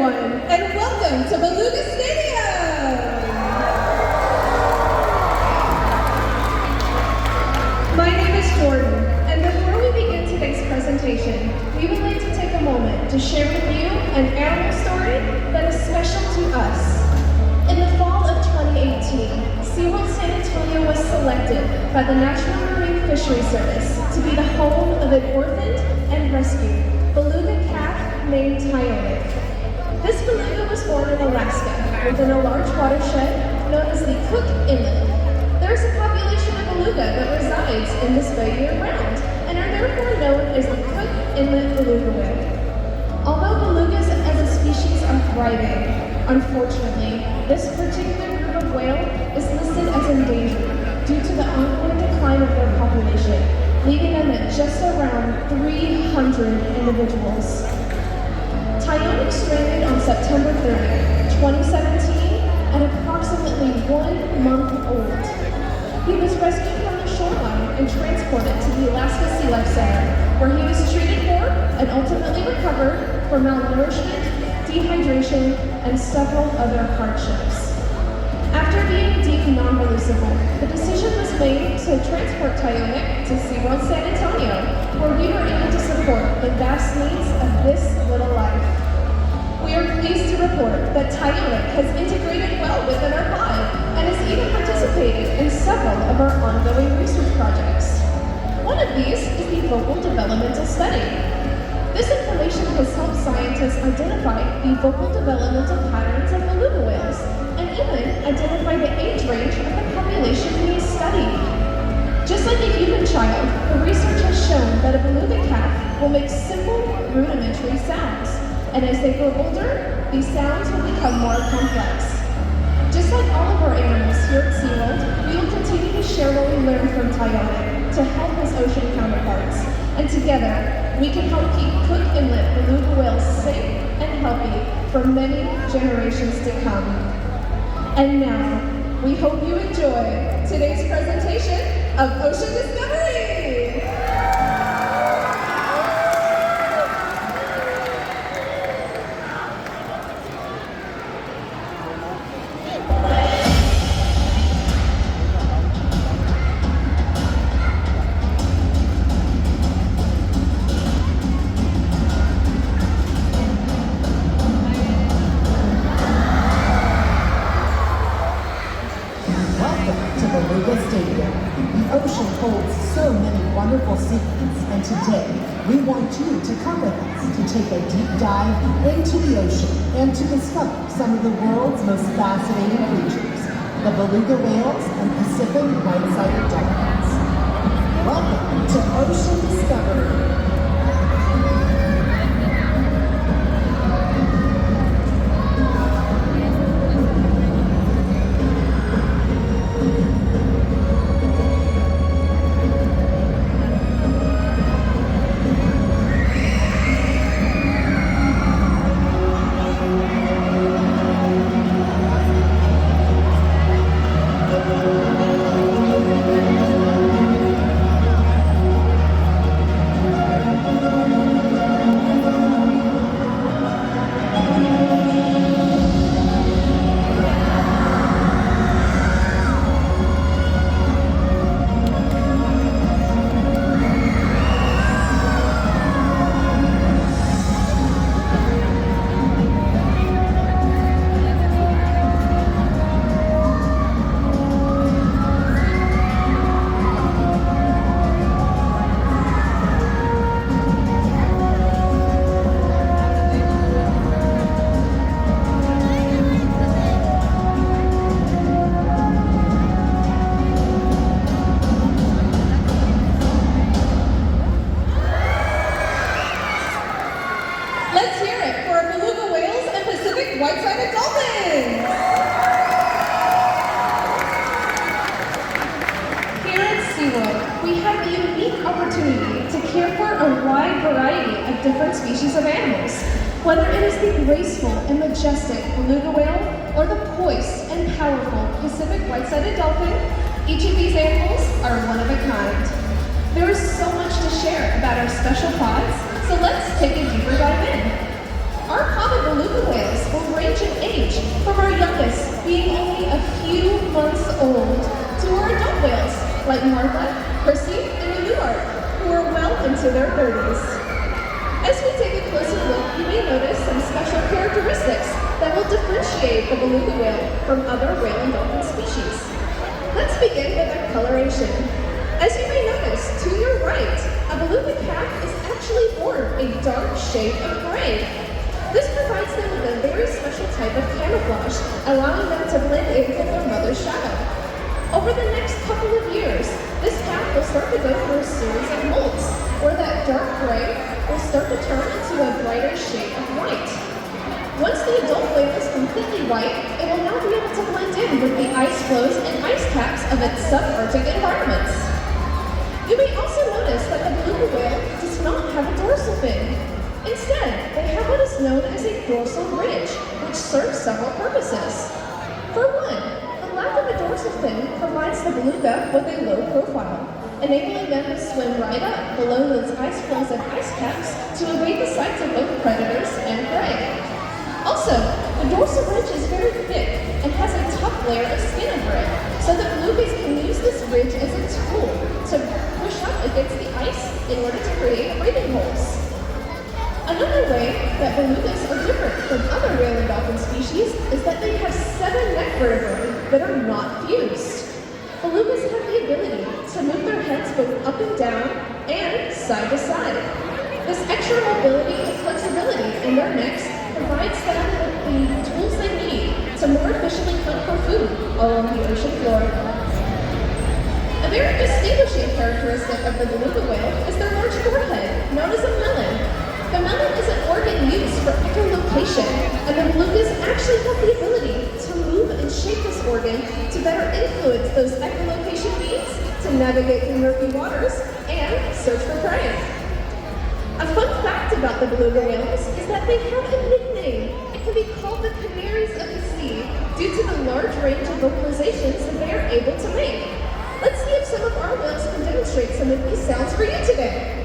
everyone, and welcome to Beluga Stadium! My name is Jordan, and before we begin today's presentation, we would like to take a moment to share with you an animal story that is special to us. In the fall of 2018, SeaWorld San Antonio was selected by the National Marine Fisheries Service to be the home of an orphaned and rescued beluga calf named Tyonek. This beluga was born in Alaska within a large watershed known as the Cook Inlet. There is a population of beluga that resides in this bay year-round and are therefore known as the Cook Inlet beluga whale. Although belugas as a species are thriving, unfortunately, this particular group of whale is listed as endangered due to the ongoing decline of their population, leaving them at just around 300 individuals. Tyonek stranded on September 30, 2017, at approximately 1 month old. He was rescued from the shoreline and transported to the Alaska Sea Life Center, where he was treated for and ultimately recovered from malnourishment, dehydration, and several other hardships. After being deemed non-releasable, the decision was made to transport Tyonek to SeaWorld San Antonio, where we were able to support the vast needs of this little life. We are pleased to report that Tyonek has integrated well within our pod and has even participated in several of our ongoing research projects. One of these is the vocal developmental study. This information has helped scientists identify the vocal developmental patterns of beluga whales and even identify the age range of the population being studied. Just like a human child, the research has shown that a beluga calf will make simple, rudimentary sounds, and as they grow older, these sounds will become more complex. Just like all of our animals here at SeaWorld, we will continue to share what we learned from Tyonek to help his ocean counterparts, and together, we can help keep Cook Inlet beluga whales safe and healthy for many generations to come. And now, we hope you enjoy today's presentation of Ocean Discovery! And today, we want you to come with us to take a deep dive into the ocean and to discover some of the world's most fascinating creatures, the beluga whales and Pacific white-sided dolphins. Welcome to Ocean Discovery. White-sided dolphins! Here at SeaWorld, we have the unique opportunity to care for a wide variety of different species of animals. Whether it is the graceful and majestic beluga whale or the poised and powerful Pacific white-sided dolphin, each of these animals are one of a kind. There is so much to share about our special pods, so let's take a deeper dive in. Our pod of beluga whales range in age, from our youngest being only a few months old to our adult whales like Martha, Chrissy, and Eduard, who are well into their 30s. As we take a closer look, you may notice some special characteristics that will differentiate the beluga whale from other whale and dolphin species. Let's begin with their coloration. As you may notice, to your right, a beluga calf is actually born a dark shade of gray. This provides them with a very special type of camouflage, allowing them to blend in with their mother's shadow. Over the next couple of years, this calf will start to go through a series of molts, where that dark gray will start to turn into a brighter shade of white. Once the adult whale is completely white, it will now be able to blend in with the ice floes and ice caps of its subarctic environments. You may also notice that the beluga whale does not have a dorsal fin. Instead, they have what is known as a dorsal ridge, which serves several purposes. For one, the lack of a dorsal fin provides the beluga with a low profile, enabling them to swim right up below those ice floes and ice caps to evade the sights of both predators and prey. Also, the dorsal ridge is very thick and has a tough layer of skin over it, so that belugas can use this ridge as a tool to push up against the ice in order to create breathing holes. Another way that belugas are different from other whale and dolphin species is that they have 7 neck vertebrae that are not fused. Belugas have the ability to move their heads both up and down and side to side. This extra mobility and flexibility in their necks provides them with the tools they need to more efficiently hunt for food along the ocean floor. A very distinguishing characteristic of the beluga whale is their large forehead, known as a melon. The melon is an organ used for echolocation, and the belugas actually have the ability to move and shape this organ to better influence those echolocation beams to navigate through murky waters and search for prey. A fun fact about the beluga whales is that they have a nickname. It can be called the canaries of the sea due to the large range of vocalizations that they are able to make. Let's see if some of our whales can demonstrate some of these sounds for you today.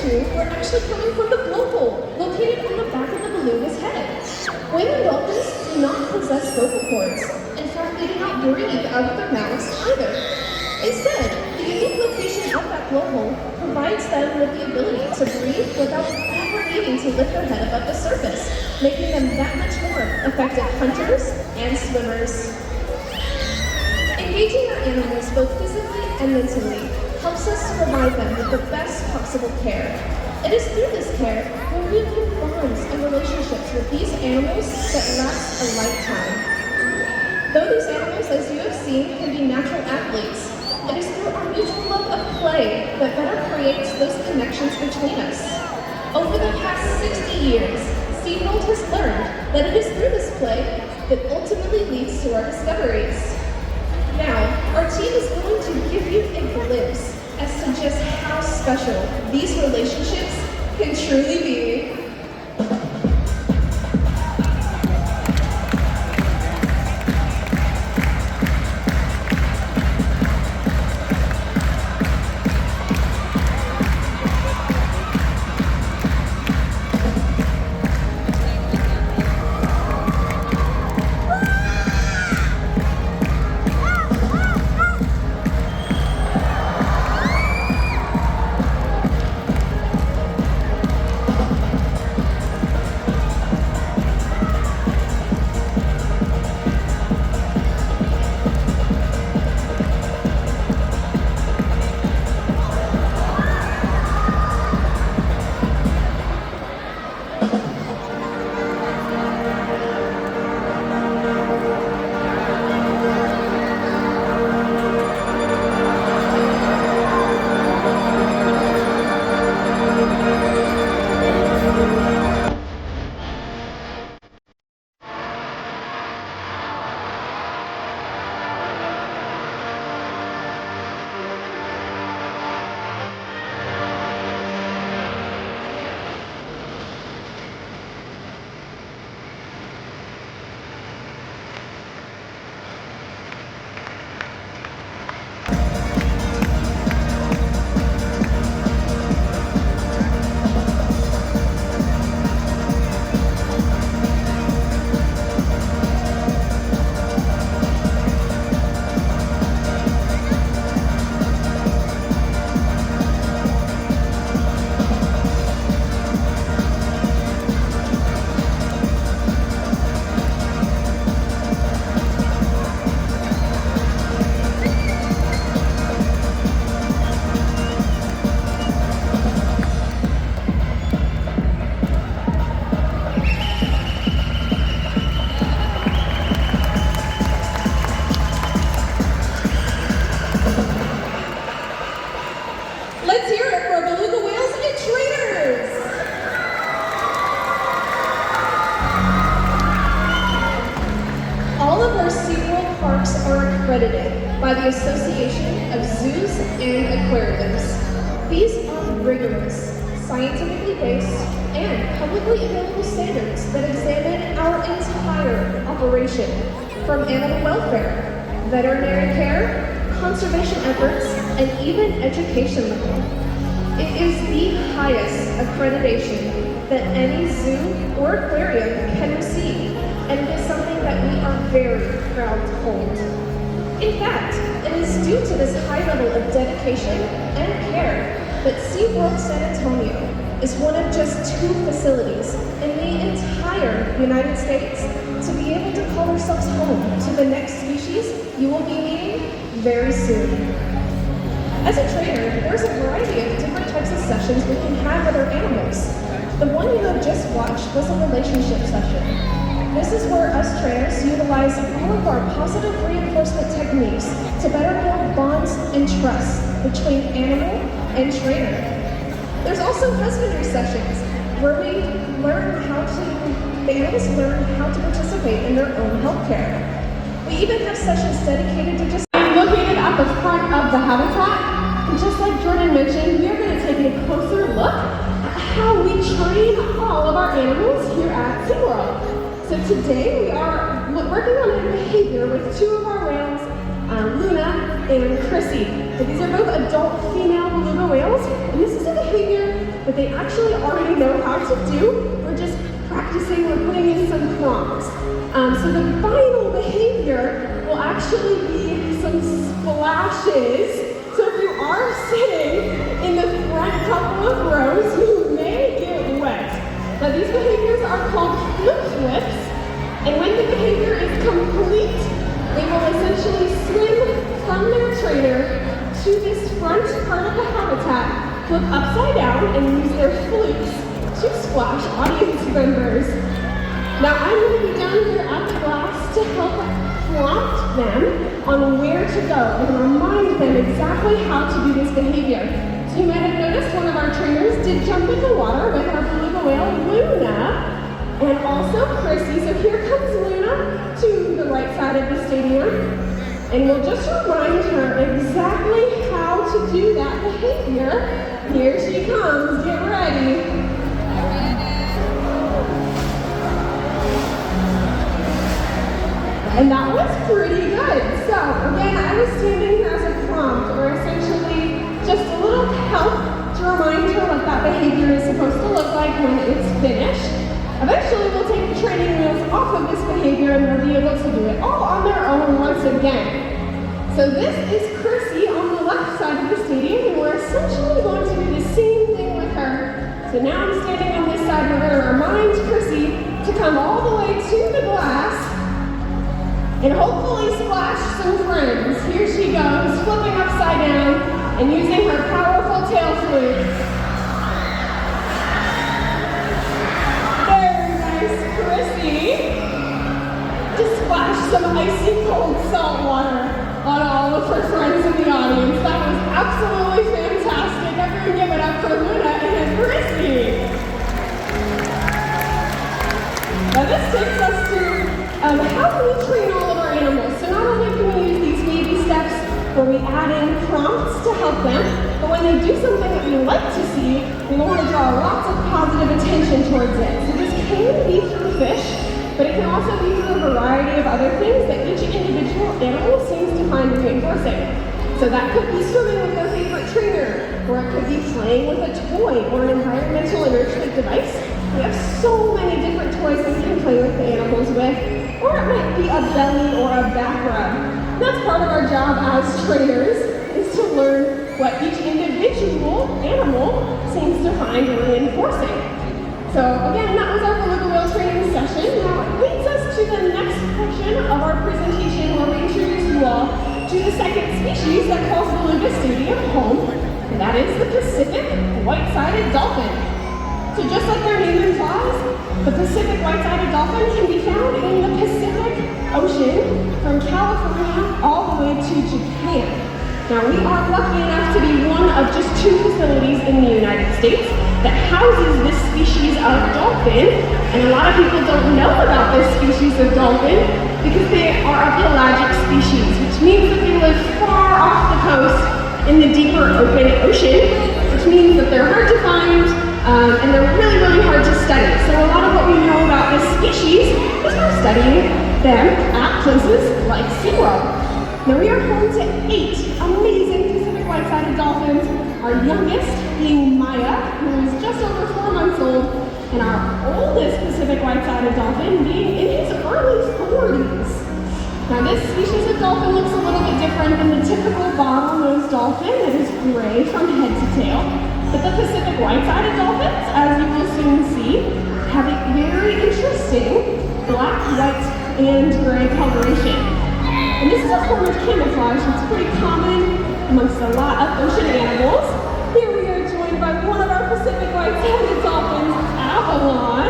Were actually coming from the blowhole, located on the back of the beluga's head. Whale and dolphins do not possess vocal cords. In fact, they do not breathe out of their mouths either. Instead, the unique location of that blowhole provides them with the ability to breathe without ever needing to lift their head above the surface, making them that much more effective hunters and swimmers. Engaging our animals both physically and mentally helps us to provide them with the best possible care. It is through this care where we build bonds and relationships with these animals that last a lifetime. Though these animals, as you have seen, can be natural athletes, it is through our mutual love of play that better creates those connections between us. Over the past 60 years, SeaWorld has learned that it is through this play that ultimately leads to our discoveries. Now, our team is going to give you a glimpse as to just how special these relationships can truly be. the Association of Zoos and Aquariums. These are rigorous, scientifically based, and publicly available standards that examine our entire operation, from animal welfare, veterinary care, conservation efforts, and even education level. It is the highest accreditation that any zoo or aquarium can receive, and it is something that we are very proud to hold. In fact, it is due to this high level of dedication and care that SeaWorld San Antonio is one of just 2 facilities in the entire United States to be able to call ourselves home to the next species you will be meeting very soon. As a trainer, there's a variety of different types of sessions we can have with our animals. The one you have just watched was a relationship session. This is where us trainers utilize all of our positive reinforcement techniques to better build bonds and trust between animal and trainer. There's also husbandry sessions where the animals learn how to participate in their own healthcare. We even have sessions dedicated to just located at the front of the habitat. And just like Jordan mentioned, we are going to take a closer look at how we train all of our animals here at SeaWorld. So today we are working on a behavior with 2 of our whales, Luna and Chrissy. So these are both adult female beluga whales, and this is a behavior that they actually already know how to do. We're just practicing, we're putting in some prompts. So the final behavior will actually be some splashes. So if you are sitting in the front couple of rows, you may get wet. Now these behaviors are called flip flips, and when the behavior is complete, they will essentially swim from their trainer to this front part of the habitat, flip upside down, and use their flukes to splash audience members. Now I'm going to be down here at the glass to help prompt them on where to go and remind them exactly how to do this behavior. So you might have noticed one of our trainers did jump in the water with our beluga whale, Luna, and also Chrissy. So here comes Luna to the right side of the stadium, and we'll just remind her exactly how to do that behavior. Here she comes, get ready. And that was pretty good. So again, I was standing here as a prompt, or essentially just a little help to remind her what that behavior is supposed to look like when it's finished. Eventually, we'll take the training wheels off of this behavior and they'll be able to do it all on their own once again. So this is Chrissy on the left side of the stadium, and we're essentially going to do the same thing with her. So now I'm standing on this side. We're going to remind Chrissy to come all the way to the glass and hopefully splash some friends. Here she goes, flipping upside down and using her powerful tail fluke. Very nice, Chrissy. To splash some icy cold salt water on all of her friends in the audience. That was absolutely fantastic. Everyone give it up for Luna and Chrissy. Now this takes us to how can we train all of our animals? So not only can we use these baby steps where we add in prompts to help them, but when they do something that we like to see, we want to draw lots of positive attention towards it. So this can be through fish, but it can also be through a variety of other things that each individual animal seems to find reinforcing. So that could be swimming with their favorite trainer, or it could be playing with a toy or an environmental enrichment device. We have so many different toys that we can play with the animals with, or it might be a belly or a back rub. That's part of our job as trainers, is to learn what each individual animal seems to find reinforcing. So again, that was our beluga whale training session. Now it leads us to the next portion of our presentation where we introduce you all to the second species that calls Beluga Stadium home, and that is the Pacific white-sided dolphin. So just like their name implies, the Pacific white-sided dolphin can be found in the Pacific Ocean from California all the way to Japan. Now we are lucky enough to be one of just 2 facilities in the United States that houses this species of dolphin. And a lot of people don't know about this species of dolphin because they are a pelagic species, which means that they live far off the coast in the deeper open ocean, which means that they're hard to find and they're really, really hard to study. So a lot of what we know about this species is from studying them at places like SeaWorld. Now we are home to 8 amazing Pacific white-sided dolphins, our youngest being Maya, who is just over 4 months old, and our oldest Pacific white-sided dolphin being in his early 40s. Now this species of dolphin looks a little bit different than the typical bottlenose dolphin that is gray from head to tail. But the Pacific white-sided dolphins, as you will soon see, have a very interesting black, white, and gray coloration. And this is a form of camouflage that's pretty common amongst a lot of ocean animals. Here we are joined by one of our Pacific white-sided dolphins, Avalon.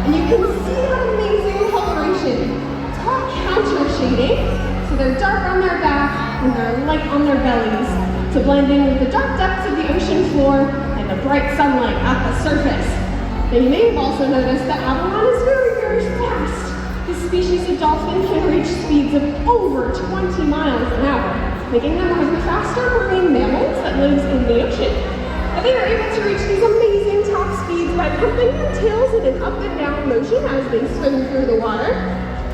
And you can see that amazing coloration. It's called counter shading. So they're dark on their back and they're light on their bellies to blend in with the dark depths of the ocean floor and the bright sunlight at the surface. Now you may have also noticed that Avalon is very, very fast. This species of dolphin can reach speeds of over 20 miles an hour, making them one of the faster marine mammals that lives in the ocean. And they are able to reach these amazing top speeds by pumping their tails in an up and down motion as they swim through the water.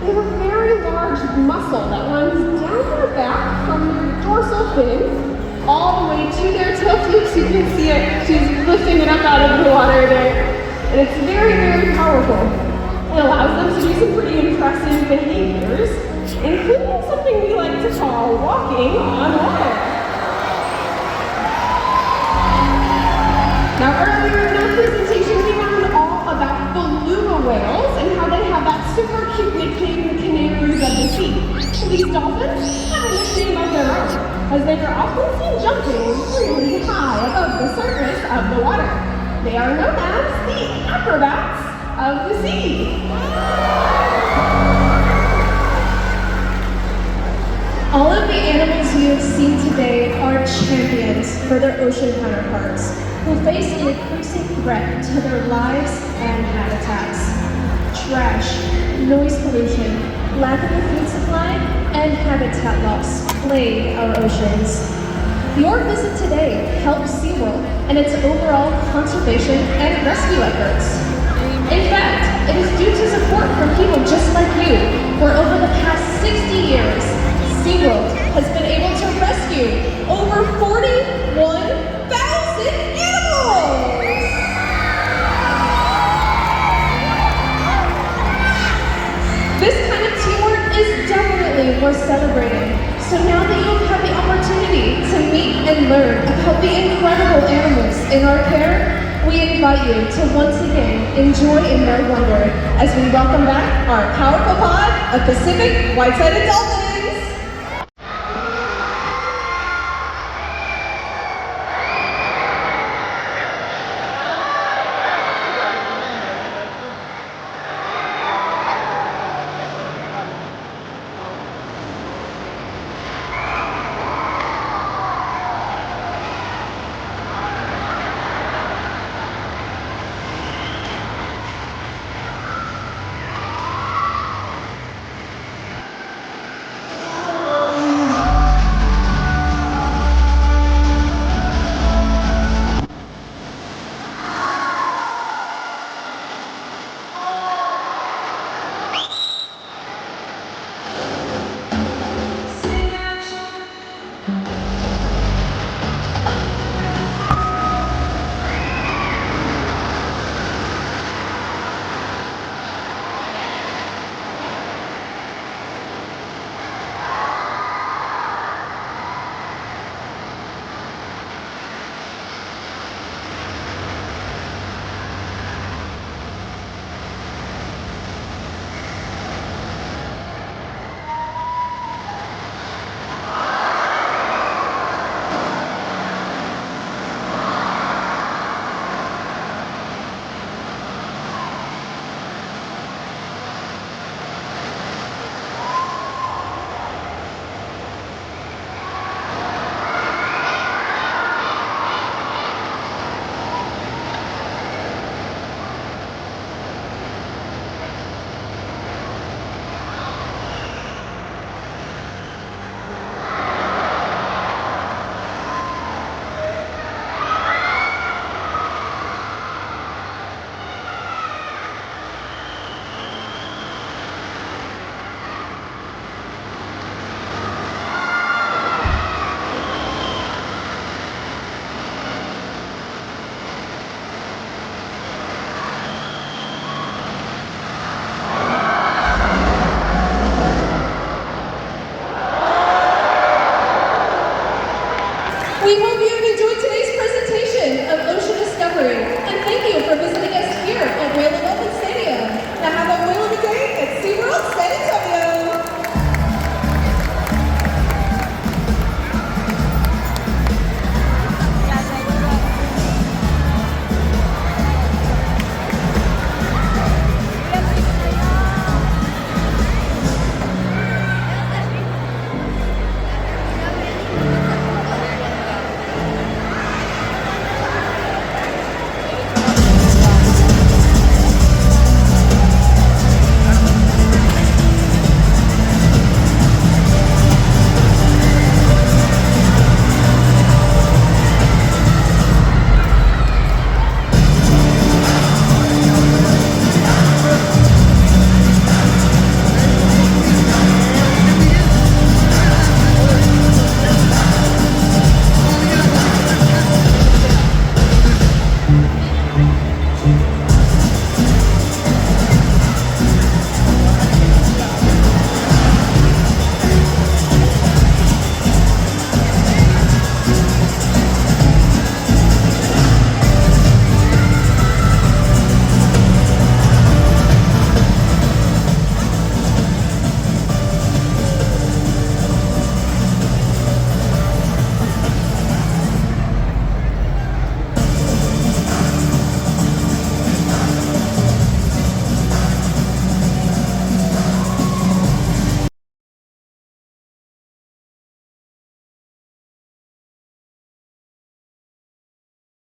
They have a very large muscle that runs down their back from their dorsal fin all the way to their tail flukes. You can see it. She's lifting it up out of the water there. And it's very, very powerful. It allows them to do some pretty impressive behaviors, including something we like to call walking on water. Now earlier in our presentation, we learned all about beluga whales and how they have that super cute nickname, the canaries of the sea. Well, these dolphins have a nickname of their own, as they are often seen jumping really high above the surface of the water. They are known as the acrobats of the sea. All of the animals you have seen today are champions for their ocean counterparts, who face an increasing threat to their lives and habitats. Trash, noise pollution, lack of a food supply, and habitat loss plague our oceans. Your visit today helps SeaWorld and its overall conservation and rescue efforts. In fact, it is due to support from people just like you, where over the past 60 years, SeaWorld has been able to rescue over 41,000 animals! This kind of teamwork is definitely worth celebrating. So now that you've had the opportunity to meet and learn about the incredible animals in our care, we invite you to once again enjoy in their wonder as we welcome back our powerful pod of Pacific white-sided dolphins.